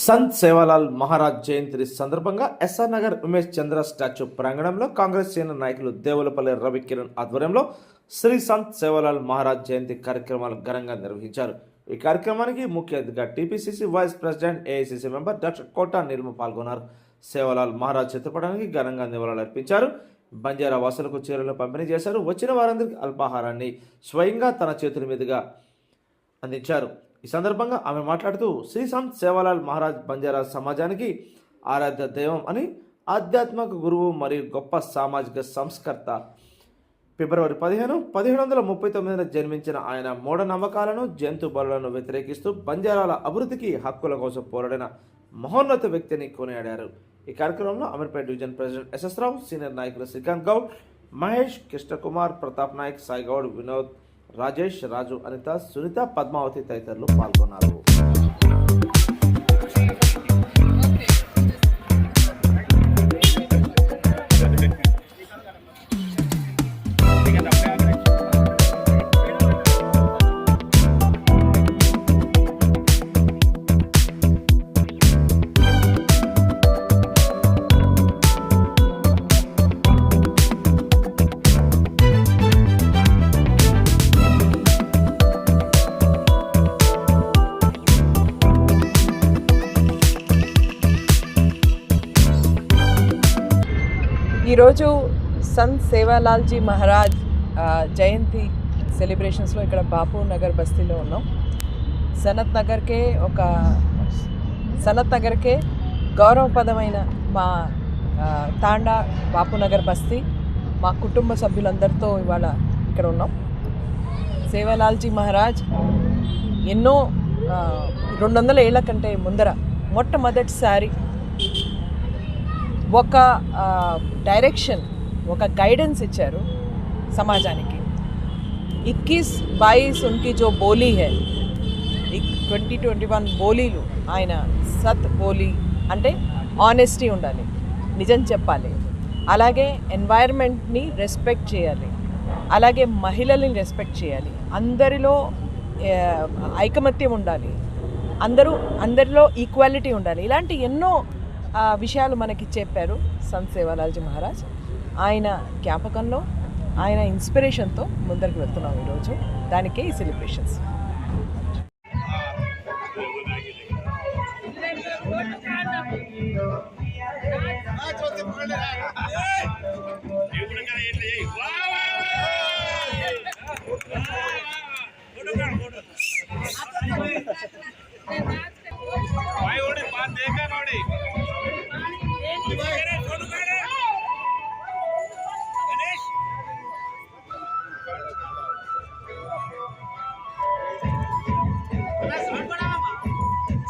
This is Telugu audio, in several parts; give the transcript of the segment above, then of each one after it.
సంత్ సేవాలాల్ మహారాజ్ జయంతి సందర్భంగా ఎస్ఆర్ నగర్ ఉమేష్ చంద్ర స్టాచ్యూ ప్రాంగణంలో కాంగ్రెస్ సీనియర్ నాయకులు దేవులపల్లి రవి కిరణ్ ఆధ్వర్యంలో శ్రీ సంత్ సేవాలాల్ మహారాజ్ జయంతి కార్యక్రమాలు ఘనంగా నిర్వహించారు. ఈ కార్యక్రమానికి ముఖ్య అతిథిగా TPCC vice president AICC member doctor Kota Neelima పాల్గొన్నారు. సేవాలాల్ మహారాజ్ చిత్రపటానికి ఘనంగా నివాళులు అర్పించారు. బంజారా వాసులకు చీరలు పంపిణీ చేశారు. వచ్చిన వారందరికీ అల్పాహారాన్ని స్వయంగా తన చేతుల మీదుగా అందించారు. ఈ సందర్భంగా ఆమె మాట్లాడుతూ శ్రీ సంత్ సేవాలాల్ మహారాజ్ బంజారా సమాజానికి ఆరాధ్య దైవం అని, ఆధ్యాత్మిక గురువు మరియు గొప్ప సామాజిక సంస్కర్త. ఫిబ్రవరి 15, 1739 జన్మించిన ఆయన మూఢనమ్మకాలను, జంతు బలులను వ్యతిరేకిస్తూ బంజారాల అభివృద్ధికి హక్కుల కోసం పోరాడిన మహోన్నత వ్యక్తిని కొనియాడారు. ఈ కార్యక్రమంలో అమీర్పేట డివిజన్ ప్రెసిడెంట్ ఎస్ఎస్ రావు, సీనియర్ నాయకులు శ్రీకాంత్ గౌడ్, మహేష్, కృష్ణకుమార్, ప్రతాప్ నాయక్, సాయి గౌడ్, వినోద్, రాజేష్, రాజు, అనిత, సునీత, పద్మావతి తదితరులు పాల్గొన్నారు. ఈరోజు సంత్ సేవాలాల్జీ మహారాజ్ జయంతి సెలబ్రేషన్స్లో ఇక్కడ బాపు నగర్ బస్తీలో ఉన్నాం. సనత్ నగర్కే గౌరవపదమైన మా తాండా బాపు నగర్ బస్తీ, మా కుటుంబ సభ్యులందరితో ఇవాళ ఇక్కడ ఉన్నాం. సేవాలాల్జీ మహారాజ్ ఎన్నో 200 ఏళ్ల కంటే ముందర మొట్టమొదటిసారి ఒక డైరెక్షన్, ఒక గైడెన్స్ ఇచ్చారు సమాజానికి. 21-22 ఉన్కి జో బోలీ హై, 20-21 బోలీలు ఆయన సత్ బోలీ అంటే ఆనెస్టీ ఉండాలి, నిజం చెప్పాలి, అలాగే ఎన్వైర్న్మెంట్ని రెస్పెక్ట్ చేయాలి, అలాగే మహిళల్ని రెస్పెక్ట్ చేయాలి, అందరిలో ఐకమత్యం ఉండాలి, అందరిలో ఈక్వాలిటీ ఉండాలి. ఇలాంటి ఎన్నో విషయాలు మనకి చెప్పారు సంత్ సేవాలాల్జీ మహారాజ్. ఆయన జ్ఞాపకంలో, ఆయన ఇన్స్పిరేషన్తో ముందరికి వెళ్తున్నాం ఈరోజు. దానికే ఈ సెలబ్రేషన్స్.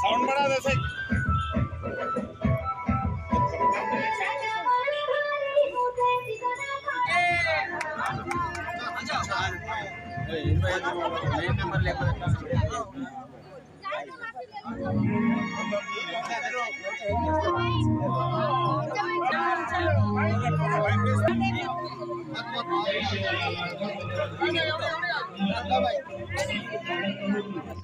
साउंड बढ़ा दे सही।